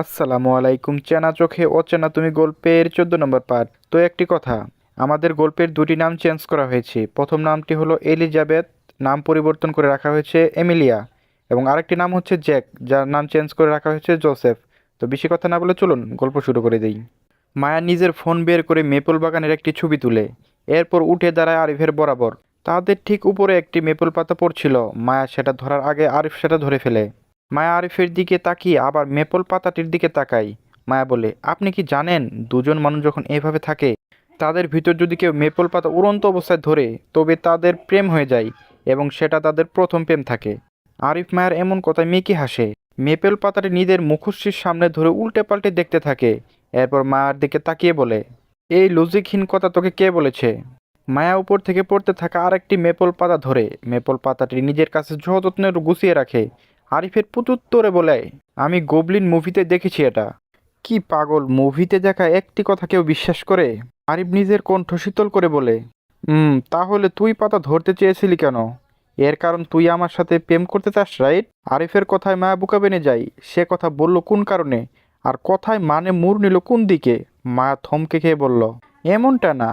আসসালামু আলাইকুম। চেনা চোখে অচেনা তুমি গল্পের 14 নম্বর পার্ট। তো একটি কথা, আমাদের গল্পের দুটি নাম চেঞ্জ করা হয়েছে। প্রথম নামটি হলো এলিজাবেথ, নাম পরিবর্তন করে রাখা হয়েছে এমিলিয়া, এবং আরেকটি নাম হচ্ছে জ্যাক, যার নাম চেঞ্জ করে রাখা হয়েছে জোসেফ। তো বেশি কথা না বলে চলুন গল্প শুরু করে দিই। মায়া নিজের ফোন বের করে মেপল বাগানের একটি ছবি তুলে এরপর উঠে দাঁড়ায় আরিফের বরাবর। তাদের ঠিক উপরে একটি মেপল পাতা পড়ছিল। মায়া সেটা ধরার আগে আরিফ সেটা ধরে ফেলে। মায়া আরিফের দিকে তাকিয়ে আবার মেপল পাতাটির দিকে তাকায়। মায়া বলে, আপনি কি জানেন, দুজন মানুষ যখন এভাবে থাকে তাদের ভিতর যদি কেউ মেপল পাতা উড়ন্ত অবস্থায় ধরে তবে তাদের প্রেম হয়ে যায় এবং সেটা তাদের প্রথম প্রেম থাকে। আরিফ মায়ের এমন কথায় মেকি হাসে। মেপেল পাতাটি নিজের মুখশ্রীর সামনে ধরে উল্টে পাল্টে দেখতে থাকে। এরপর মায়ার দিকে তাকিয়ে বলে, এই লজিকহীন কথা তোকে কে বলেছে? মায়া উপর থেকে পড়তে থাকা আরেকটি মেপল পাতা ধরে মেপল পাতাটি নিজের কাছে সযত্নে গুছিয়ে রাখে। আরিফের প্রত্যুত্তরে বলে, আমি গোবলিন মুভিতে দেখেছি এটা। কি পাগল, মুভিতে দেখা একটি কথা কেউ বিশ্বাস করে? আরিফ নিজের কণ্ঠ শীতল করে বলে, তাহলে তুই পাতা ধরতে চেয়েছিলি কেন? এর কারণ তুই আমার সাথে প্রেম করতে চাস, রাইট? আরিফের কথায় মায়া বুকা বেনে যায়। সে কথা বলল কোন কারণে, আর কথায় মানে মুড় নিল কোন দিকে? মায়া থমকে খেয়ে বলল, এমনটা না।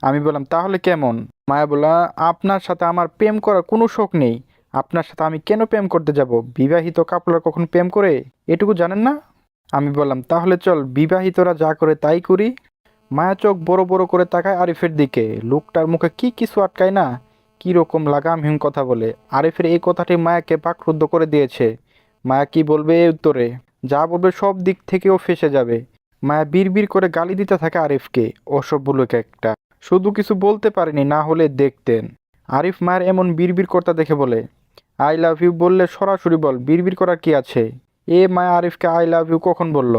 আমি বললাম, তাহলে কেমন? মায়া বলল, আপনার সাথে আমার প্রেম করার কোনো শখ নেই। আপনার সাথে আমি কেন প্রেম করতে যাব? বিবাহিত কাপড়রা কখন প্রেম করে এটুকু জানেন না? আমি বললাম, তাহলে চল বিবাহিতরা যা করে তাই করি। মায়া চোখ বড় বড় করে তাকায় আরিফের দিকে। লোকটার মুখে কি কিছু আটকায় না, কি রকম লাগামহীন কথা বলে। আরিফের এই কথাটি মায়াকে বাকরুদ্ধ করে দিয়েছে। মায়া কি বলবে এই উত্তরে? যা বলবে সব দিক থেকেও ফেঁসে যাবে। মায়া বিড়বিড় করে গালি দিতে থাকে আরিফকে, অসভ্য লোক একটা, শুধু কিছু বলতে পারেনি, না হলে দেখতেন। আরিফ মায়ের এমন বিড়বিড় করতে দেখে বলে, আই লাভ ইউ বললে সরাসরি বল, বিড়বিড় করার কি আছে? এ মায়া আরিফকে আই লাভ ইউ কখন বলল?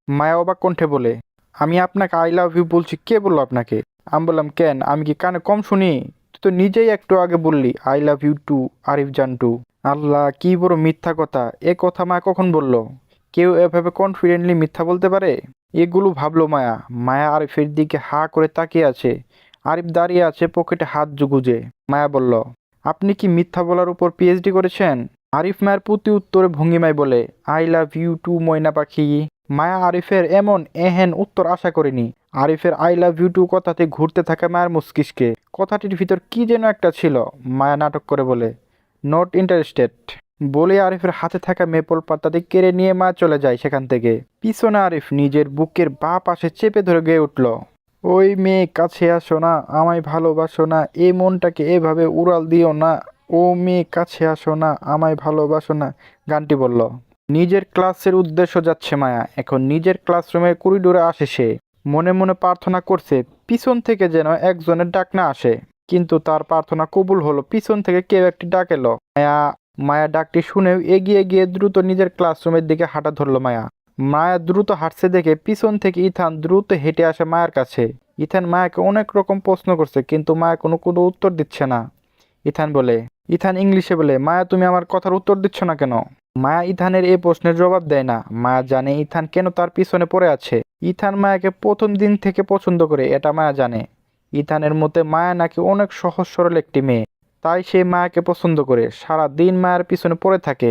মায়া অবাক কণ্ঠে বলে, আমি আপনাকে আই লাভ ইউ বলছি, কে বললো আপনাকে? আমি বললাম, কেন, আমি কি কানে কম শুনি? তুই তো নিজেই একটু আগে বললি I love you too Arif জান টু। আল্লাহ, কি বড় মিথ্যা কথা! এ কথা মায়া কখন বলল? কেউ এভাবে কনফিডেন্টলি মিথ্যা বলতে পারে? এগুলো ভাবলো মায়া। মায়া আরিফের দিকে হা করে তাকিয়ে আছে। আরিফ দাঁড়িয়ে আছে পকেটে হাত গুজে। মায়া বলল, আপনি কি মিথ্যা বলার উপর পিএইচডি করেছেন? আরিফ মায়ের প্রতি উত্তরে ভঙ্গিমায় বলে, আই লাভ ইউ টু ময়না পাখি। মায়া আরিফের এমন এহেন উত্তর আশা করেনি। আরিফের আই লাভ ইউ টু কথাতে ঘুরতে থাকা মায়ের মস্তিষ্কে কথাটির ভিতর কি যেন একটা ছিল। মায়া নাটক করে বলে, নট ইন্টারেস্টেড বলে আরিফের হাতে থাকা মেপল পাতাটি কেড়ে নিয়ে মা চলে যায় সেখান থেকে। পিছনে আরিফ নিজের বুকের বাঁ পাশে চেপে ধরে গেয়ে উঠল, ওই মেয়ে কাছে আসো না, আমায় ভালোবাসো না, এই মনটাকে এভাবে উড়াল দিও না। ও মেয়ে কাছে আসো না, আমায় ভালোবাসো না, গানটি বলল। নিজের ক্লাসের উদ্দেশ্য যাচ্ছে মায়া। এখন নিজের ক্লাসরুমের করিডোরে আসে সে। মনে মনে প্রার্থনা করছে পিছন থেকে যেন একজনের ডাক না আসে। কিন্তু তার প্রার্থনা কবুল হলো, পিছন থেকে কেউ একটি ডাক এলো। মায়া মায়া ডাকটি শুনেও এগিয়ে গিয়ে দ্রুত নিজের ক্লাসরুমের দিকে হাঁটা ধরলো মায়া। মায়া দ্রুত হাঁটছে দেখে পিছন থেকে ইথান দ্রুত হেঁটে আসে মায়ের কাছে। ইথান মায়াকে অনেক রকম প্রশ্ন করছে, কিন্তু মায়া কোনো কোনো উত্তর দিচ্ছে না। ইথান ইংলিশে বলে, মায়া তুমি আমার কথার উত্তর দিচ্ছ না কেন? মায়া ইথানের এই প্রশ্নের জবাব দেয় না। মায়া জানে ইথান কেন তার পিছনে পড়ে আছে। ইথান মায়াকে প্রথম দিন থেকে পছন্দ করে, এটা মায়া জানে। ইথানের মতে মায়া নাকি অনেক সহজ সরল একটি মেয়ে, তাই সে মায়াকে পছন্দ করে। সারা দিন মায়ের পিছনে পড়ে থাকে,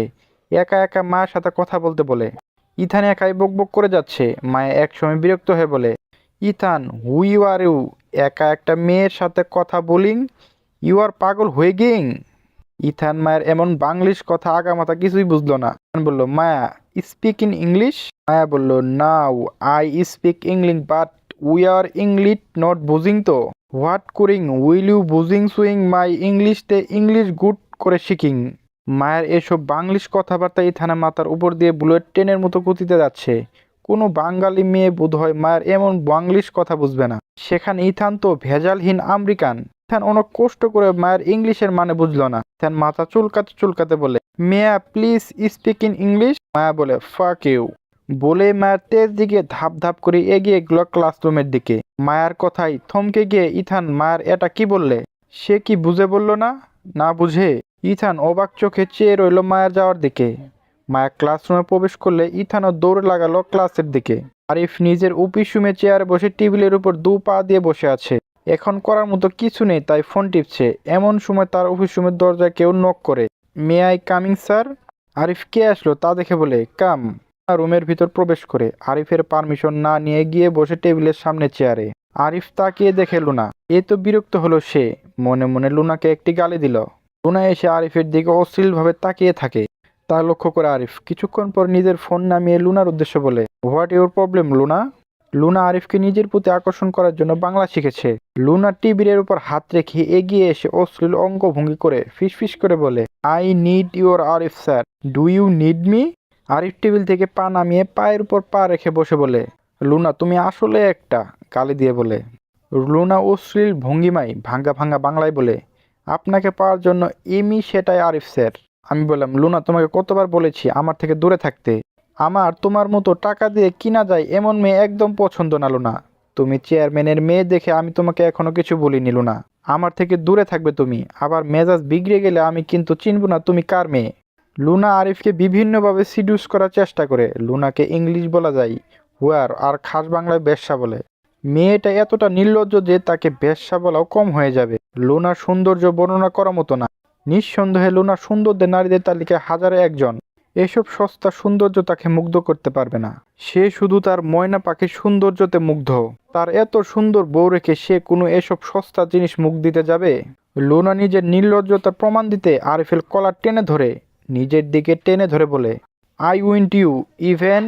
একা একা মায়ের সাথে কথা বলতে বলে। ইথান একাই বকবক করে যাচ্ছে। মায়া একসময় বিরক্ত হয়ে বলে, Ethan who you are you, একা একটা মেয়ের সাথে কথা বলিং, ইউ আর পাগল হয়ে গিং। ইথান মায়ের এমন বাংলিশ কথা আগামাথা কিছুই বুঝলো না। ইথান বলল, Maya speak in English. Maya বলল, now I speak English but we are English not বুঝিং তো। হোয়াট করিং উইল ইউ বুঝিং সুইং মাই ইংলিশ তে ইংলিশ গুড করে শিখিং। মায়ের এসব বাংলিশ কথাবার্তা ইথানের মাথার উপর দিয়ে বুলেট ট্রেনের মতো গতিতে যাচ্ছে। কোনো বাঙালি মেয়ে বোধহয় মায়ের এমন বাংলিশ কথা বুঝবে না। সেখানে ইথান তো ভেজালহীন আমেরিকান। ইথান অনেক কষ্ট করে মায়ের ইংলিশের মানে বুঝলো না। ইথান মাথা চুলকাতে চুলকাতে বলে, মেয়া প্লিজ স্পিক ইন ইংলিশ। মায়া বলে, ফাক ইউ বলে মায়ের তেজ দিকে ধাপ ধাপ করে এগিয়ে গেল ক্লাসরুমের দিকে। মায়ের কথাই থমকে গিয়ে ইথান মায়ের এটা কি বললে? সে কি বুঝে বলল না? না বুঝে ইথান অবাক চোখে চেয়ে রইল মায়ের যাওয়ার দিকে। মায়া ক্লাসরুমে প্রবেশ করলে ইথানও দৌড় লাগালো ক্লাসের দিকে। আরিফ নিজের অফিস রুমে চেয়ারে বসে টেবিলের উপর দু পা দিয়ে বসে আছে। এখন করার মতো কিছু নেই, তাই ফোন টিপছে। এমন সময় তার অফিস রুমের দরজায় কেউ নক করে। May I coming sir? Arif কে আসলো তা দেখে বলে, কাম। রুমের ভিতর প্রবেশ করে আরিফের পারমিশন না নিয়ে গিয়ে বসে টেবিলের সামনে চেয়ারে। আরিফ তাকিয়ে দেখে লুনা। এ তো বিরক্ত হলো সে, মনে মনে লুনাকে একটি গালি দিল। লুনা এসে আরিফের দিকে অশ্লীলভাবে তাকিয়ে থাকে। তা লক্ষ্য করে আরিফ কিছুক্ষণ পর নিজের ফোন নামিয়ে লুনার উদ্দেশ্যে বলে, what your problem Luna? Luna আরিফকে নিজের প্রতি আকর্ষণ করার জন্য বাংলা শিখেছে। লুনা টেবিলের উপর হাত রেখে এগিয়ে এসে অশ্লীল অঙ্গভঙ্গি করে ফিসফিস করে বলে, I need your Arif sir, do you need me? Arif table থেকে পা নামিয়ে পায়ের উপর পা রেখে বসে বলে, লুনা তুমি আসলে একটা, গালি দিয়ে বলে। লুনা অশ্লীল ভঙ্গিমায় ভাঙ্গা ভাঙ্গা বাংলায় বলে, আপনাকে পাওয়ার জন্য এমই সেটাই আরিফ স্যার। আমি বললাম, লুনা তোমাকে কতবার বলেছি আমার থেকে দূরে থাকতে। আমার তোমার মতো টাকা দিয়ে কিনা যায় এমন মেয়ে একদম পছন্দ না লুনা। তুমি চেয়ারম্যানের মেয়ে দেখে আমি তোমাকে এখনো কিছু বলিনি লুনা। আমার থেকে দূরে থাকবে তুমি। আবার মেজাজ বিগড়ে গেলে আমি কিন্তু চিনব না তুমি কার মেয়ে। লুনা আরিফকে বিভিন্নভাবে সিডিউস করার চেষ্টা করে। লুনাকে ইংলিশ বলা যায় হুয়ার, আর খাস বাংলায় বেশ্যা বলে। মেয়েটা এতটা নির্লজ্জ যে তাকে বেশ্যা বলাও কম হয়ে যাবে। লুনার সৌন্দর্য বর্ণনা করার মতো না। নিঃসন্দেহে লুনা সুন্দরদের নারীদের তালিকায় হাজারে একজন। এসব সস্তা সৌন্দর্য তাকে মুগ্ধ করতে পারবে না। সে শুধু তার ময়না পাখির সৌন্দর্যতে মুগ্ধ। তার এত সুন্দর বউ রেখে সে কোনো এসব সস্তা জিনিস মুখ দিতে যাবে? লুনা নিজের নির্লজ্জতার প্রমাণ দিতে আরিফের কলার টেনে ধরে, নিজের দিকে টেনে ধরে বলে, I want you even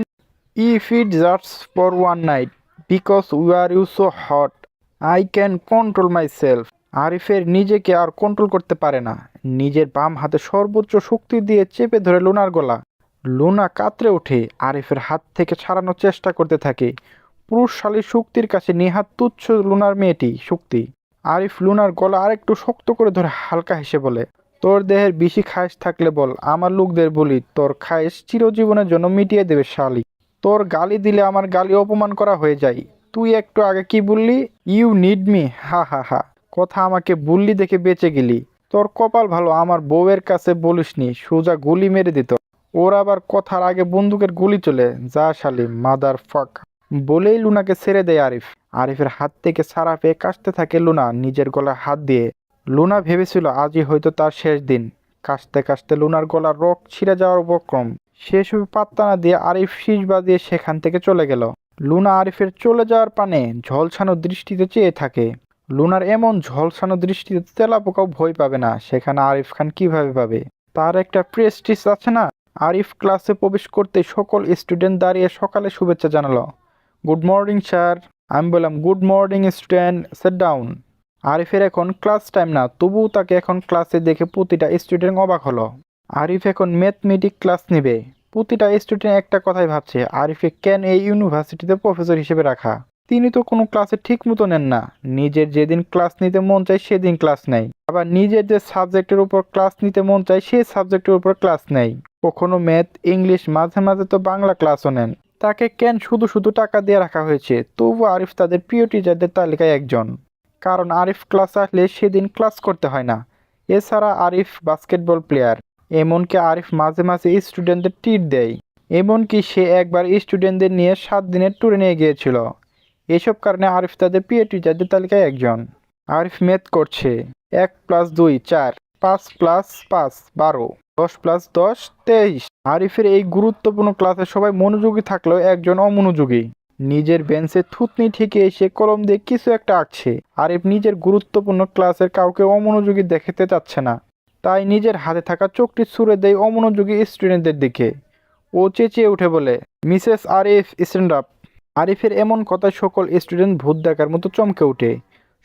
if it just for one night because we are you so hot I can control myself. আরিফের নিজেকে আর কন্ট্রোল করতে পারে না। নিজের বাম হাতে সর্বোচ্চ শক্তি দিয়ে চেপে ধরে লুনার গলা। লুনা কাতরে ওঠে, আরিফের হাত থেকে ছাড়ানোর চেষ্টা করতে থাকে। পুরুষশালী শক্তির কাছে নেহাত তুচ্ছ লুনার মেয়েটি শক্তি। আরিফ লুনার গলা আরেকটু শক্ত করে ধরে হালকা হেসে বলে, তোর দেহের বেশি খায়েশ থাকলে বল, আমার লোকদের বলি তোর খায়েশ চিরজীবনের জন্য মিটিয়ে দেবে শালি। তোর গালি দিলে আমার গালি অপমান করা হয়ে যায়। তুই একটু আগে কি বললি? ইউ নিড মি, হা হা হা। কথা আমাকে বললি দেখে বেঁচে গেলি। তোর কপাল ভালো আমার বউয়ের কাছে বলিসনি, সোজা গুলি মেরে দিত। ওর আবার কথার আগে বন্দুকের গুলি চলে যা শালি মাদার ফাক। বলেই লুনাকে ছেড়ে দেয় আরিফ। আরিফের হাত থেকে ছাড়া পেয়ে কাশতে থাকে লুনা নিজের গলায় হাত দিয়ে। লুনা ভেবেছিল আজই হয়তো তার শেষ দিন। কাশতে কাশতে লুনার গলার রক ছিঁড়ে যাওয়ার উপক্রম। সেসব পাত্তা না দিয়ে আরিফ শীষ বাজিয়ে সেখান থেকে চলে গেল। লুনা আরিফের চলে যাওয়ার পানে ঝলসানো দৃষ্টিতে চেয়ে থাকে। লুনার এমন ঝলসানো দৃষ্টিতে তেলাপোকাও ভয় পাবে না, সেখানে আরিফ খান কিভাবে পাবে? তার একটা প্রেস্টিজ আছে না। আরিফ ক্লাসে প্রবেশ করতে সকল স্টুডেন্ট দাঁড়িয়ে সকালে শুভেচ্ছা জানালো। Good morning sir. আমি বললাম, good morning student, set down. আরিফের এখন ক্লাস টাইম না, তবুও তাকে এখন ক্লাসে দেখে প্রতিটা স্টুডেন্ট অবাক হলো। আরিফ এখন ম্যাথমেটিক ক্লাস নেবে। প্রতিটা স্টুডেন্ট একটা কথাই ভাবছে, আরিফে কেন এই ইউনিভার্সিটিতে প্রফেসর হিসেবে রাখা? তিনি তো কোনো ক্লাসে ঠিক মতো নেন না। নিজের যেদিন ক্লাস নিতে মন চায় সেদিন ক্লাস নেয়, আবার নিজের যে সাবজেক্টের উপর ক্লাস নিতে মন চায় সেই সাবজেক্টের উপর ক্লাস নেয়। কখনো ম্যাথ, ইংলিশ, মাঝে মাঝে তো বাংলা ক্লাসও নেন। তাকে কেন শুধু শুধু টাকা দিয়ে রাখা হয়েছে? তবু আরিফ তাদের প্রিয় টিচারদের তালিকায় একজন। কারণ আরিফ ক্লাস আসলে সেদিন ক্লাস করতে হয় না। এছাড়া আরিফ বাস্কেটবল প্লেয়ার। এমনকি আরিফ মাঝে মাঝে স্টুডেন্টদের ট্রিট দেয়। এমনকি সে একবার স্টুডেন্টদের নিয়ে 7 দিনের ট্যুরে নিয়ে গিয়েছিল। এসব কারণে আরিফ তাদের প্রিয় টিচারদের তালিকায় একজন। আরিফ ম্যাথ করছে। 1+2 4, 5+5 12, 10+10 23। আরিফের এই গুরুত্বপূর্ণ ক্লাসে সবাই মনোযোগী থাকলেও একজন অমনোযোগী। নিজের বেঞ্চে থুতনি ঠেকে এসে কলম দিয়ে কিছু একটা আঁকছে। আরিফ নিজের গুরুত্বপূর্ণ ক্লাসের কাউকে অমনোযোগী দেখাতে চাচ্ছে না, তাই নিজের হাতে থাকা চোখটি ছুঁড়ে দেয় অমনোযোগী স্টুডেন্টদের দিকে। ও চেঁচিয়ে উঠে বলে, মিসেস আরিফ স্ট্যান্ড আপ। আরিফের এমন কথায় সকল স্টুডেন্ট ভূত দেখার মতো চমকে ওঠে।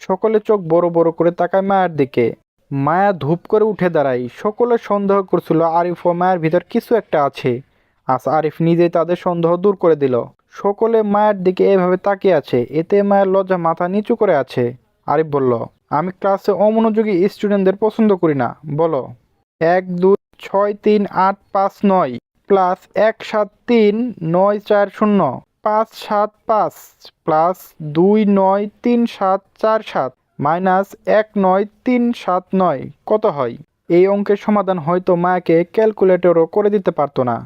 সকলে চোখ বড় বড় করে তাকায় মায়ের দিকে। মায়া ধূপ করে উঠে দাঁড়ায়। সকলে সন্দেহ করছিল আরিফ ও মায়ের ভিতর কিছু একটা আছে। আজ আরিফ নিজেই তাদের সন্দেহ দূর করে দিল। সকলে মায়ের দিকে এভাবে তাকিয়ে আছে, এতে মায়ের লজ্জা মাথা নিচু করে আছে। আরিফ বলল, আমি ক্লাসে অমনোযোগী স্টুডেন্টদের পছন্দ করি না। বলো। 1 2 6 3 8 5 9 প্লাস 1 7 3 9 4 0 5 7 5 প্লাস 2 9 3 7 4 7 মাইনাস 1 9 3 7 9 কত হয়? এই অঙ্কের সমাধান হয়তো মায়াকে ক্যালকুলেটরও করে দিতে পারতো না।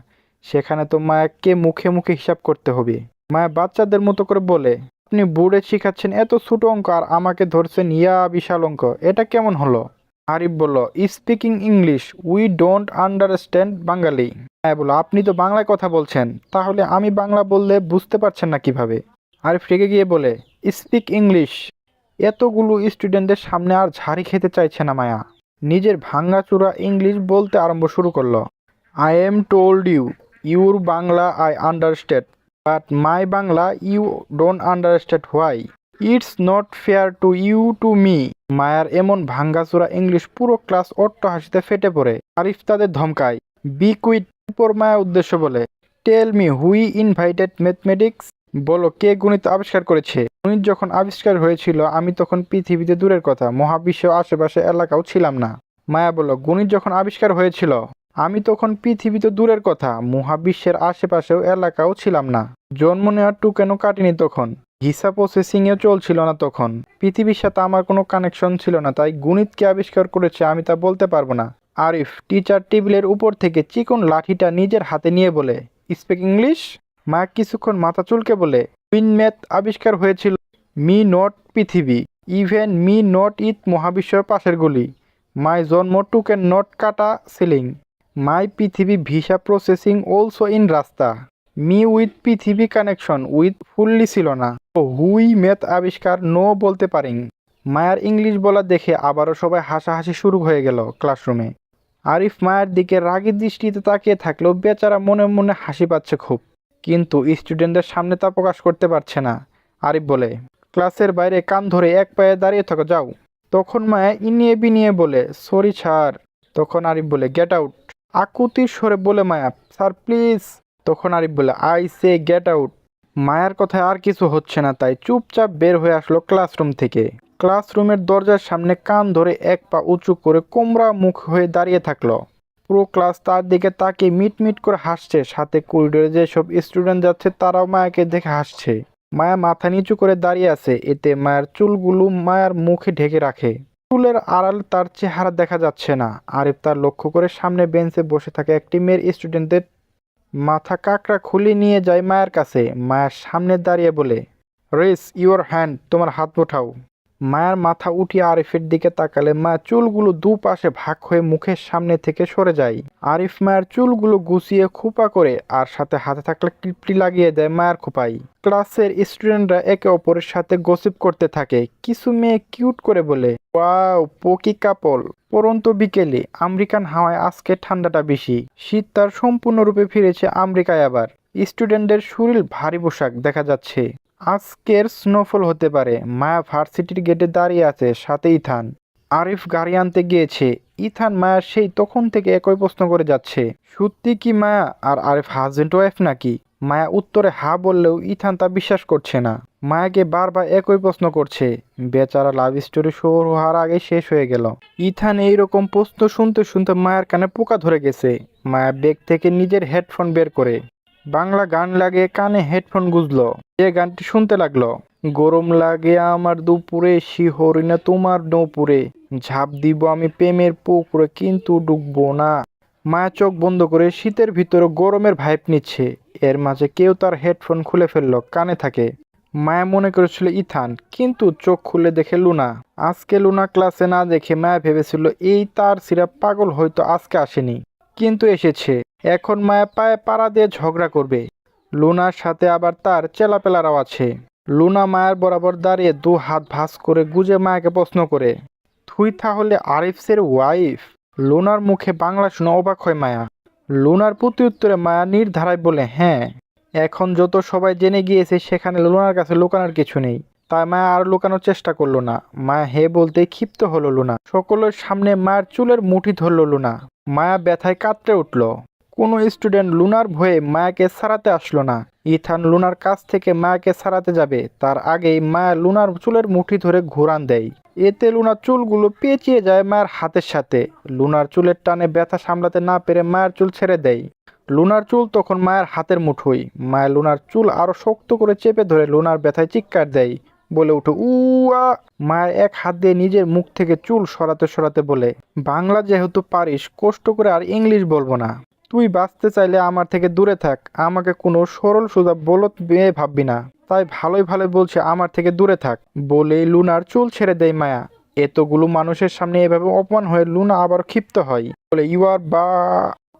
সেখানে তো মায়াকে মুখে মুখে হিসাব করতে হবে। মায়া বাচ্চাদের মতো করে বলে, আপনি বোর্ডে শিখাচ্ছেন এত ছোট অঙ্ক আর আমাকে ধরছেন ইয়া বিশাল অঙ্ক, এটা কেমন হলো? আরিফ বলল, speaking English, we don't understand Bangali. হ্যাঁ বলল, আপনি তো বাংলায় কথা বলছেন, তাহলে আমি বাংলা বললে বুঝতে পারছেন না কিভাবে? আরিফ রেগে গিয়ে বলে, স্পিক ইংলিশ। এতগুলো স্টুডেন্টদের সামনে আর ঝাড়ি খেতে চাইছে না মায়া, নিজের ভাঙাচোরা ইংলিশ বলতে আরম্ভ শুরু করলো। I am told you, your Bangla I understand, but my Bangla you don't understand why? It's not fair to you to me. মায়ার এমন ভাঙ্গাচোরা ইংলিশ পুরো ক্লাস অট্ট হাসিতে ফেটে পড়ে। আরিফ তাদের ধমকায়, বি কুইট। উপর মায়া উদ্দেশ্য বলে, টেল মি হুই ইনভাইটেড ম্যাথমেটিক্স। বলো, কে গণিত আবিষ্কার করেছে? গণিত যখন আবিষ্কার হয়েছিল আমি তখন পৃথিবীতে দূরের কথা, মহাবিশ্ব আশেপাশে এলাকাও ছিলাম না। মায়া বলল, গণিত যখন আবিষ্কার হয়েছিল আমি তখন পৃথিবীতে দূরের কথা, মহাবিশ্বের আশেপাশেও এলাকাও ছিলাম না। জন্ম নেওয়ার টুকেনও কাটিনি তখন, ভিসা প্রসেসিংও চলছিল না তখন, পৃথিবীর সাথে আমার কোনো কানেকশন ছিল না, তাই গণিতকে আবিষ্কার করেছে আমি তা বলতে পারবো না। আরিফ টিচার টেবিলের উপর থেকে চিকন লাঠিটা নিজের হাতে নিয়ে বলে, স্পিক ইংলিশ। মা কিছুক্ষণ মাথা চুলকে বলে, উইন ম্যাথ আবিষ্কার হয়েছিল মি নট পৃথিবী, ইভেন মি নট ইট মহাবিশ্বের পাশের গলি। মাই জন্ম টুকেন নট কাটা সিলিং, মাই পৃথিবী ভিসা প্রসেসিং অলসো ইন রাস্তা, মি উইথ পৃথিবী কানেকশন উইথ ফুললি ছিল না। ও হুই ম্যাথ আবিষ্কার নো বলতে পারিং। মায়ার ইংলিশ বলা দেখে আবারও সবাই হাসাহাসি শুরু হয়ে গেল ক্লাসরুমে। আরিফ মায়ের দিকে রাগী দৃষ্টিতে তাকিয়ে থাকলেও বেচারা মনে মনে হাসি পাচ্ছে খুব, কিন্তু স্টুডেন্টদের সামনে তা প্রকাশ করতে পারছে না। আরিফ বলে, ক্লাসের বাইরে কান ধরে এক পায়ে দাঁড়িয়ে থাকো, যাও। তখন মায়া ইনিয়ে বিনিয়ে বলে, সরি স্যার। তখন আরিফ বলে, গেট আউট। আকুতির স্বরে বলে মায়া, স্যার প্লিজ। তখন আরিফ বলে, আই সে গেট আউট। মায়ার কথায় আর কিছু হচ্ছে না, তাই চুপচাপ বের হয়ে আসলো ক্লাসরুম থেকে। ক্লাসরুমের দরজার সামনে কান ধরে এক পা উঁচু করে কোমরা মুখ হয়ে দাঁড়িয়ে থাকলো। পুরো ক্লাস তার দিকে তাকিয়ে মিটমিট করে হাসছে, সাথে করিডোরে যেসব স্টুডেন্ট যাচ্ছে তারাও মায়াকে দেখে হাসছে। মায়া মাথা নিচু করে দাঁড়িয়ে আছে, এতে মায়ের চুলগুলো মায়ার মুখে ঢেকে রাখে, চুলের আড়াল তার চেহারা দেখা যাচ্ছে না। আরিফ তার লক্ষ্য করে সামনে বেঞ্চে বসে থাকা একটি মেয়ের স্টুডেন্টদের মাথা কাকড়া খুলে নিয়ে যায় মায়ের কাছে। মায়ের সামনে দাঁড়িয়ে বলে, রেস ইউর হ্যান্ড, তোমার হাত ওঠাও। মায়ের মাথা উঠিয়ে আরিফের দিকে তাকালে মায়ের চুলগুলো দুপাশে ভাগ হয়ে মুখের সামনে থেকে সরে যায়। আরিফ মায়ের চুলগুলো গুছিয়ে খোপা করে আর সাথে হাতে থাকলে ক্লিপটি লাগিয়ে দেয় মায়ের খোপায়। ক্লাসের স্টুডেন্টরা একে অপরের সাথে গসিপ করতে থাকে। কিছু মেয়ে কিউট করে বলে, ওয়াও পোকি কাপল। পরন্ত বিকেলে আমেরিকান হাওয়ায় আজকে ঠান্ডাটা বেশি, শীত তার সম্পূর্ণরূপে ফিরেছে আমেরিকায়। আবার স্টুডেন্টদের শরীর ভারী পোশাক দেখা যাচ্ছে, আজকের স্নোফল হতে পারে। মায়া ভার্সিটির গেটে দাঁড়িয়ে আছে, সাথে ইথান। আরিফ গাড়ি আনতে গিয়েছে। ইথান মায়ার সেই তখন থেকে একই প্রশ্ন করে যাচ্ছে, সত্যি কি মায়া আর আরিফ হাজবেন্ড ওয়াইফ নাকি? মায়া উত্তরে হা বললেও ইথান তা বিশ্বাস করছে না, মায়াকে বারবার একই প্রশ্ন করছে। বেচারা লাভ স্টোরি শুরু হওয়ার আগে শেষ হয়ে গেল। ইথান এইরকম প্রশ্ন শুনতে শুনতে মায়ের কানে পোকা ধরে গেছে। মায়া ব্যাগ থেকে নিজের হেডফোন বের করে বাংলা গান লাগিয়ে কানে হেডফোন গুঁজলো, যে গানটি শুনতে লাগলো, গরম লাগে আমার দুপুরে, শিহরি না তোমার নপুরে, ঝাঁপ দিব আমি প্রেমের পুকুরে কিন্তু ডুববো না। মায়া চোখ বন্ধ করে শীতের ভিতরে গরমের ভাইব নিচ্ছে। এর মাঝে কেউ তার হেডফোন খুলে ফেললো, কানে থাকে। মায়া মনে করেছিল ইথান, কিন্তু চোখ খুলে দেখে লুনা। আজকে লুনা ক্লাসে না দেখে মায়া ভেবেছিল এই তার সিরা পাগল হয়তো আজকে আসেনি, কিন্তু এসেছে। এখন মায়া পায়ে পাড়া দিয়ে ঝগড়া করবে। লুনার সাথে আবার তার চেলাপেলারাও আছে। লুনা মায়ের বরাবর দাঁড়িয়ে দু হাত ভাঁজ করে গুজে মায়াকে প্রশ্ন করে, তুই তাহলে আরিফসের ওয়াইফ? লুনার মুখে বাংলা শুনে অবাক হয় মায়া। লুনার প্রতি উত্তরে মায়া নির্ধারায় বলে, হ্যাঁ। এখন যত সবাই জেনে গিয়েছে সেখানে লুনার কাছে লুকানোর কিছু নেই, তাই মায়া আর লুকানোর চেষ্টা করলো না। মায়া হে বলতে ক্ষিপ্ত হলো লুনা। সকলের সামনে মায়ের চুলের মুঠি ধরল লুনা। মায়া ব্যথায় কাতরে উঠল। কোনো স্টুডেন্ট লুনার ভয়ে মায়াকে ছাড়াতে আসলো না। ইথান লুনার কাছ থেকে মায়াকে ছাড়াতে যাবে তার আগেই মায়া লুনার চুলের মুঠি ধরে ঘোরান দেয়। এতে লুনার চুলগুলো পেঁচিয়ে যায় মায়ের হাতের সাথে। লুনার চুলের টানে ব্যথা সামলাতে না পেরে মায়ের চুল ছেড়ে দেয়। লুনার চুল তখন মায়ের হাতের মুঠোয়। মায়া লুনার চুল আরো শক্ত করে চেপে ধরে লুনার ব্যথায় চিৎকার দেয়, বলে উঠে উয়া। মায়ের এক হাত দিয়ে নিজের মুখ থেকে চুল সরাতে সরাতে বলে, বাংলা যেহেতু পারিস, কষ্ট করে আর ইংলিশ বলবো না। তুই বাঁচতে চাইলে আমার থেকে দূরে থাক, আমাকে কোনো সরল সোজা বলত মেয়ে ভাববি না, তাই ভালোই ভালোই বলছে আমার থেকে দূরে থাক। বলেই লুনার চুল ছেড়ে দেয় মায়া। এতগুলো মানুষের সামনে এভাবে অপমান হয়ে লুনা আবার ক্ষিপ্ত হয়, বলে ইউ আর বা।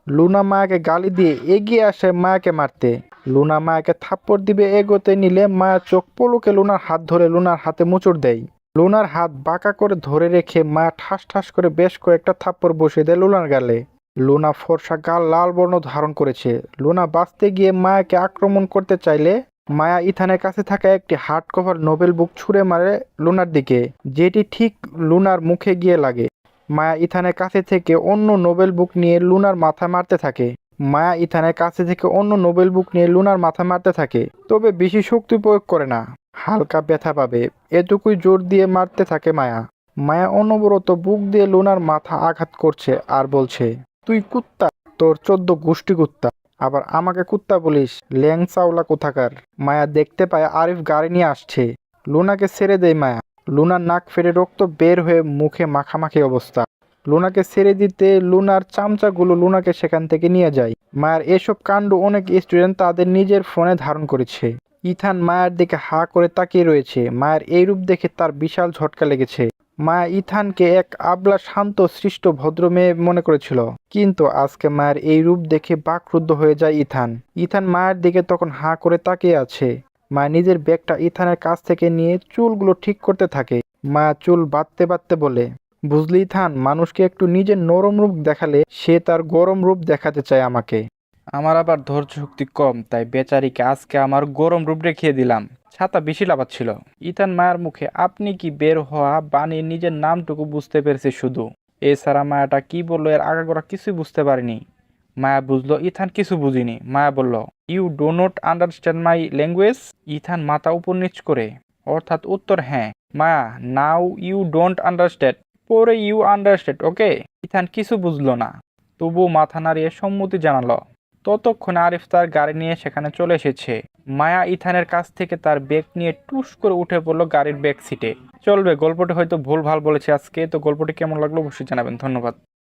লুনা মায়াকে গালি দিয়ে এগিয়ে আসে মায়াকে মারতে। লুনা মায়াকে থাপ্পড় দিবে এগোতে নিলে মায়া চোখ পলকে লুনার হাত ধরে লুনার হাতে মোচড় দেয়। লুনার হাত বাঁকা করে ধরে রেখে মায়া ঠাস ঠাস করে বেশ কয়েকটা থাপ্পড় বসিয়ে দেয় লুনার গালে। লুনা ফর্সা গাল লাল বর্ণ ধারণ করেছে। লুনা বাঁচতে গিয়ে মায়াকে আক্রমণ করতে চাইলে মায়া ইথানের কাছে থাকা একটি হার্ড কভার নোবেল বুক ছুঁড়ে মারে লুনার দিকে, যেটি ঠিক লুনার মুখে গিয়ে লাগে। মায়া ইথানের কাছে থেকে অন্য নোবেল বুক নিয়ে লুনার মাথা মারতে থাকে। মায়া ইথানের কাছে থেকে অন্য নোবেল বুক নিয়ে লুনার মাথা মারতে থাকে, তবে বেশি শক্তি প্রয়োগ করে না, হালকা ব্যথা পাবে এটুকুই জোর দিয়ে মারতে থাকে মায়া। মায়া অনবরত বুক দিয়ে লুনার মাথা আঘাত করছে আর বলছে, তুই কুত্তা, তোর 14 গোষ্ঠী কুত্তা, আবার আমাকে কুত্তা বলিস, ল্যাংচাওলা কোথাকার। মায়া দেখতে পায় আরিফ গাড়ি নিয়ে আসছে। লুনাকে ছেড়ে দেয় মায়া। লুনার নাক ফেটে রক্ত বের হয়ে মুখে মাখামাখি অবস্থা। লুনাকে ছেড়ে দিতে লুনার চামচাগুলো লুনাকে সেখান থেকে নিয়ে যায়। মায়ের এসব কাণ্ড অনেক স্টুডেন্ট তাদের নিজের ফোনে ধারণ করেছে। ইথান মায়ের দিকে হা করে তাকিয়ে রয়েছে। মায়ের এই রূপ দেখে তার বিশাল ঝটকা লেগেছে। মায়া ইথানকে এক আবলা শান্ত সৃষ্ট ভদ্র মেয়ে মনে করেছিল, কিন্তু আজকে মায়ের এই রূপ দেখে বাকরুদ্ধ হয়ে যায় ইথান। ইথান মায়ের দিকে তখন হা করে তাকিয়ে আছে। মায়া নিজের ব্যাগটা ইথানের কাছ থেকে নিয়ে চুলগুলো ঠিক করতে থাকে। মায়া চুল বাঁধতে বাঁধতে বলে, বুঝলি ইথান, মানুষকে একটু নিজের নরম রূপ দেখালে সে তার গরম রূপ দেখাতে চায় আমাকে। আমার আবার ধৈর্য শক্তি কম, তাই বেচারিকে আজকে আমার গরম রূপ দেখিয়ে দিলাম। ছাতা বেশি লাফাচ্ছিল। ইথান মায়ের মুখে আপনি কি বের হওয়া বানিয়ে নিজের নামটুকু বুঝতে পেরেছে শুধু। এছাড়া মায়াটা কি বললো এর আগাগোড়া কিছুই বুঝতে পারিনি। মায়া বুঝলো ইথান কিছু বুঝিনি। মায়া বলল, you do not understand my language. Ethan মাথা উপর নিচ করে, অর্থাৎ উত্তর হ্যাঁ। Maya, now you don't understand, পরে ইউ আন্ডারস্ট্যান্ড, ওকে। ইথান কিছু বুঝলো না, তবুও মাথা নাড়িয়ে সম্মতি জানালো। ততক্ষণে আরিফ তার গাড়ি নিয়ে সেখানে চলে এসেছে। মায়া ইথানের কাছ থেকে তার ব্যাগ নিয়ে টুস করে উঠে পড়লো গাড়ির ব্যাক সিটে। চলবে, গল্পটি হয়তো ভুল ভাল বলেছে আজকে, তো গল্পটি কেমন লাগলো অবশ্যই জানাবেন। ধন্যবাদ।